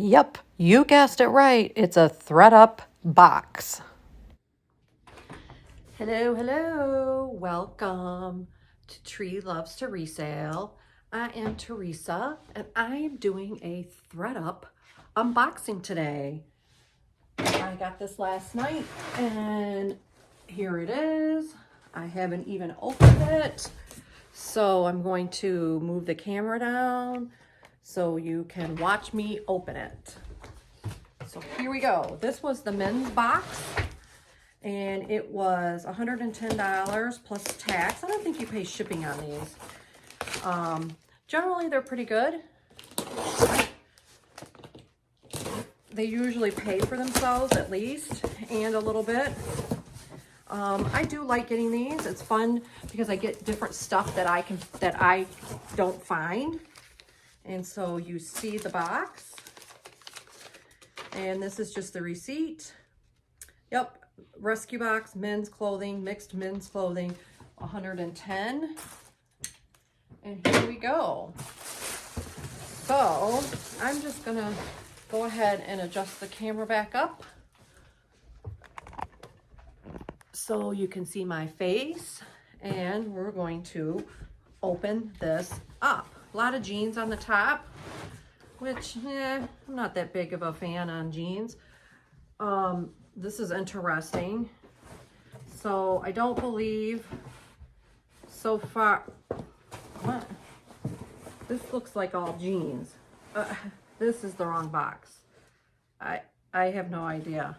Yep, you guessed it right. It's a Threadup box. Hello, hello. Welcome to Tree Loves to Resale. I am Teresa, and I am doing a Threadup unboxing today. I got this last night, and here it is. I haven't even opened it, so I'm going to move the camera down so you can watch me open it. So here we go. This was the men's box, and it was $110 plus tax. I don't think you pay shipping on these. Generally, they're pretty good. They usually pay for themselves at least, and a little bit. I do like getting these. It's fun because I get different stuff that I don't find. And so you see the box, and this is just the receipt. Yep, rescue box, men's clothing, mixed men's clothing, 110. And here we go. So I'm just gonna go ahead and adjust the camera back up so you can see my face, and we're going to open this up. A lot of jeans on the top, which I'm not that big of a fan on jeans. This is interesting. So I don't believe so far, what? This looks like all jeans. This is the wrong box. I have no idea.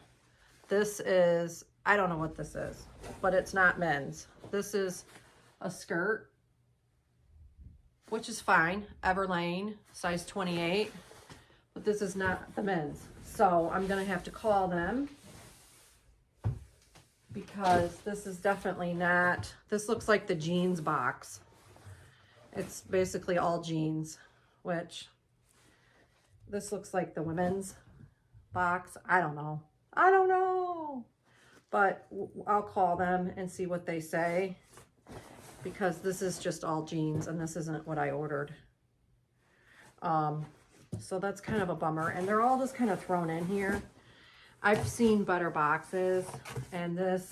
This is, I don't know what this is, but it's not men's. This is a skirt, which is fine. Everlane, size 28, but this is not the men's. So I'm gonna have to call them because this is definitely not, this looks like the jeans box. It's basically all jeans, which this looks like the women's box. I don't know. But I'll call them and see what they say, because this is just all jeans and this isn't what I ordered. So that's kind of a bummer, and they're all just kind of thrown in here. I've seen better boxes, and this,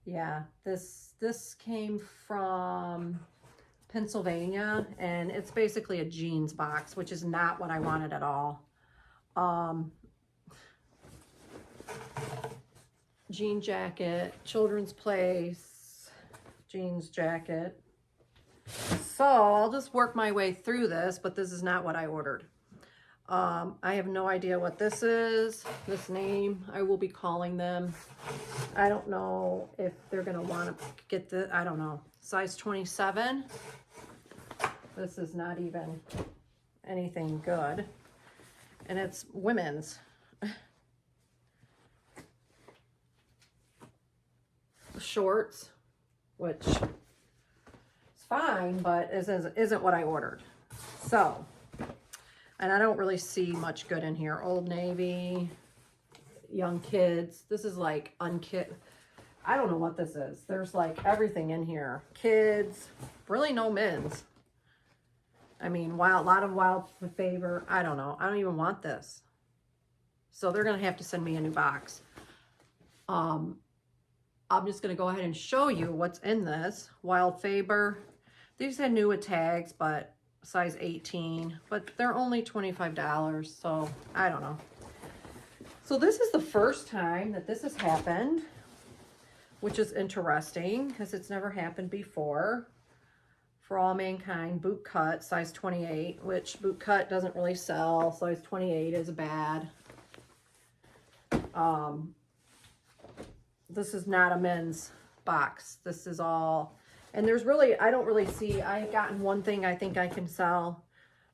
yeah, this came from Pennsylvania, and it's basically a jeans box, which is not what I wanted at all. Jean jacket, Children's Place, jeans jacket. So I'll just work my way through this, but this is not what I ordered. I have no idea what this is, this name. I will be calling them. I don't know if they're gonna want to get the, I don't know, size 27. This is not even anything good. And it's women's. Shorts, which is fine, but isn't what I ordered. So, and I don't really see much good in here. Old Navy, young kids. This is like unkid. I don't know what this is. There's like everything in here. Kids, really no men's. I mean, a lot of wild favor. I don't know. I don't even want this. So they're going to have to send me a new box. I'm just going to go ahead and show you what's in this. Wild Faber. These had new with tags, but size 18. But they're only $25, so I don't know. So this is the first time that this has happened, which is interesting because it's never happened before. For All Mankind, boot cut, size 28, which boot cut doesn't really sell. Size 28 is bad. This is not a men's box. This is all, and there's really, I don't really see, I've gotten one thing I think I can sell,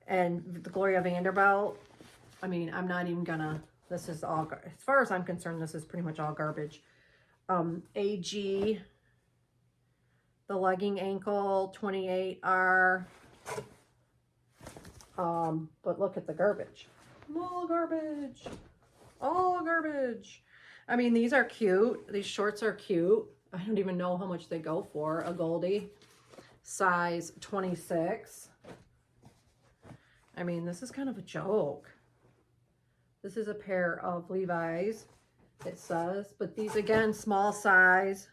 and the Gloria Vanderbilt. I mean, I'm not even gonna, this is all, as far as I'm concerned, this is pretty much all garbage. AG, the legging ankle, 28R. But look at the garbage. All garbage. All garbage. I mean, these are cute. These shorts are cute. I don't even know how much they go for. A Goldie, size 26. I mean, this is kind of a joke. This is a pair of Levi's, it says, but these again, small size,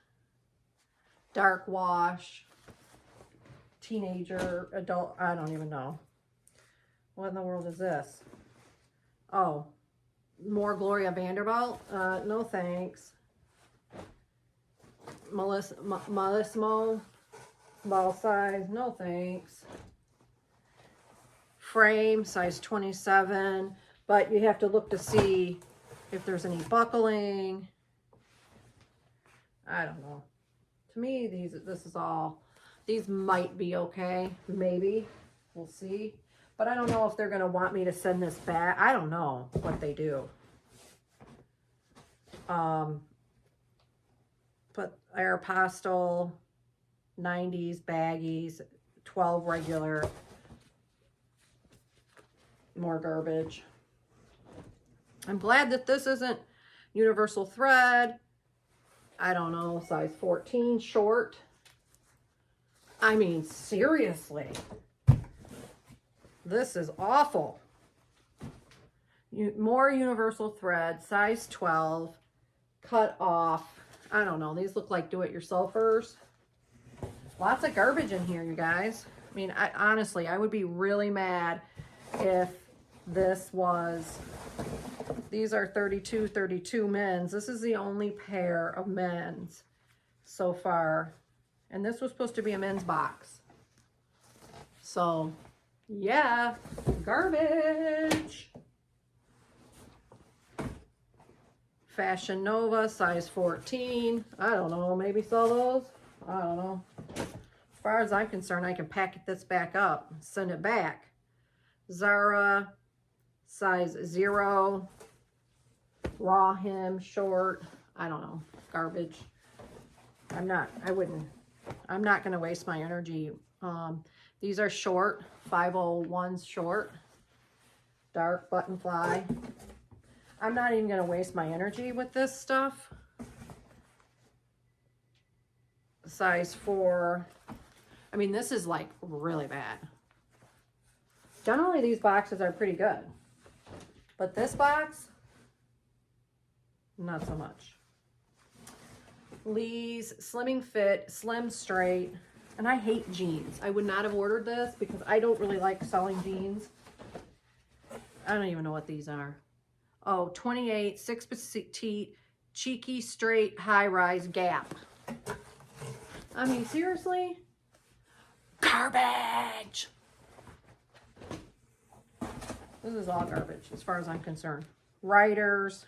dark wash, teenager, adult, I don't even know. What in the world is this? Oh, more Gloria Vanderbilt? No thanks. Malissimo, small size, no thanks. Frame, size 27, but you have to look to see if there's any buckling. I don't know. To me, this is all, these might be okay, maybe, we'll see. But I don't know if they're gonna want me to send this back. I don't know what they do. But Aeropostale, 90s, baggies, 12 regular, more garbage. I'm glad that this isn't universal thread. I don't know, size 14, short. I mean, seriously. This is awful. More universal thread, size 12, cut off. I don't know, these look like do-it-yourselfers. Lots of garbage in here, you guys. I mean, honestly, I would be really mad if this was, these are 32 men's. This is the only pair of men's so far. And this was supposed to be a men's box. So, yeah, garbage. Fashion Nova, size 14. I don't know, maybe sell those? I don't know. As far as I'm concerned, I can pack this back up, send it back. Zara, size 0. Raw hem, short. I don't know, garbage. I'm not going to waste my energy. These are short, 501s short, dark button fly. I'm not even going to waste my energy with this stuff. Size 4. I mean, this is like really bad. Generally, these boxes are pretty good. But this box, not so much. Lee's Slimming Fit, Slim Straight. And I hate jeans. I would not have ordered this because I don't really like selling jeans. I don't even know what these are. Oh, 28, 6 petite, cheeky, straight, high-rise Gap. I mean, seriously? Garbage! This is all garbage as far as I'm concerned. Riders.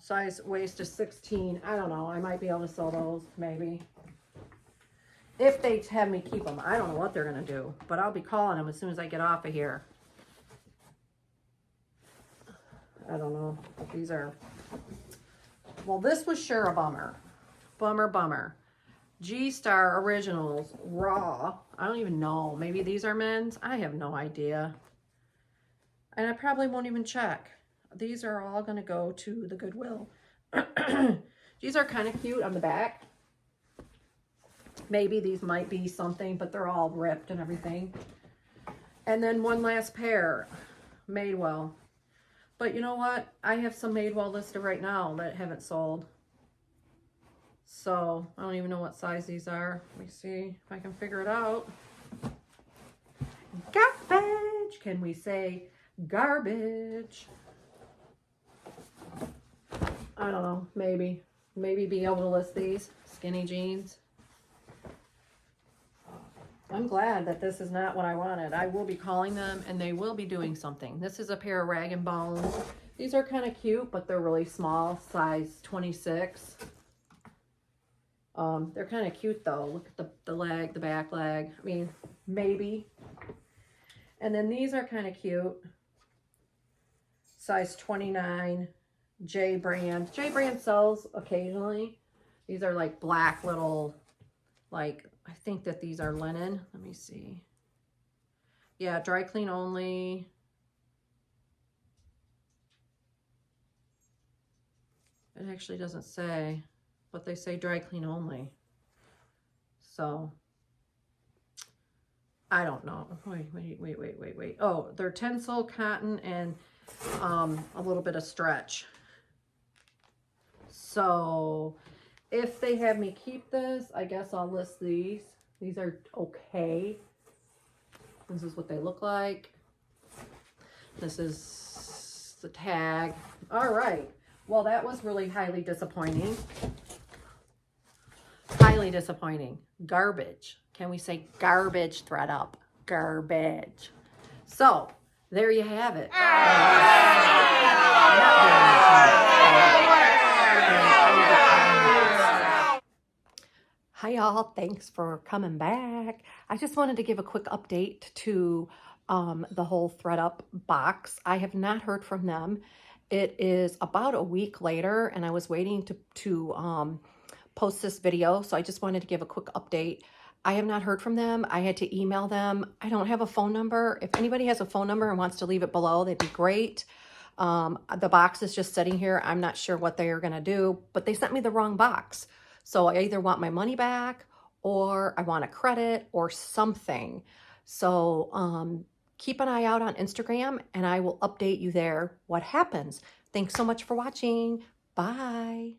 Size waist is 16. I don't know. I might be able to sell those, maybe. If they have me keep them. I don't know what they're going to do. But I'll be calling them as soon as I get off of here. I don't know. These are... Well, this was sure a bummer. Bummer. G-Star Originals Raw. I don't even know. Maybe these are men's. I have no idea. And I probably won't even check. These are all going to go to the Goodwill. These are kind of cute on the back. Maybe these might be something, but they're all ripped and everything. And then one last pair. Madewell. But you know what? I have some Madewell listed right now that haven't sold. So, I don't even know what size these are. Let me see if I can figure it out. Garbage! Can we say garbage? I don't know. Maybe be able to list these. Skinny jeans. I'm glad that this is not what I wanted. I will be calling them and they will be doing something. This is a pair of Rag & Bones. These are kind of cute, but they're really small, size 26. They're kind of cute though. Look at the leg, the back leg. I mean, maybe. And then these are kind of cute. Size 29, J brand. J brand sells occasionally. These are like black little, like, I think that these are linen. Let me see. Yeah, dry clean only. It actually doesn't say, but they say dry clean only. So, I don't know. Wait. Oh, they're Tencel, cotton, and a little bit of stretch. So if they have me keep this, I guess I'll list these. These are okay. This is what they look like. This is the tag. All right. Well, that was really highly disappointing. Highly disappointing. Garbage. Can we say garbage, Threadup? Garbage. So, there you have it. Hi y'all, thanks for coming back. I just wanted to give a quick update to the whole Threadup box. I have not heard from them. It is about a week later and I was waiting to post this video, so I just wanted to give a quick update. I have not heard from them. I had to email them. I don't have a phone number. If anybody has a phone number and wants to leave it below, that'd be great. The box is just sitting here. I'm not sure what they are going to do, but they sent me the wrong box. So I either want my money back or I want a credit or something. So keep an eye out on Instagram and I will update you there what happens. Thanks so much for watching. Bye.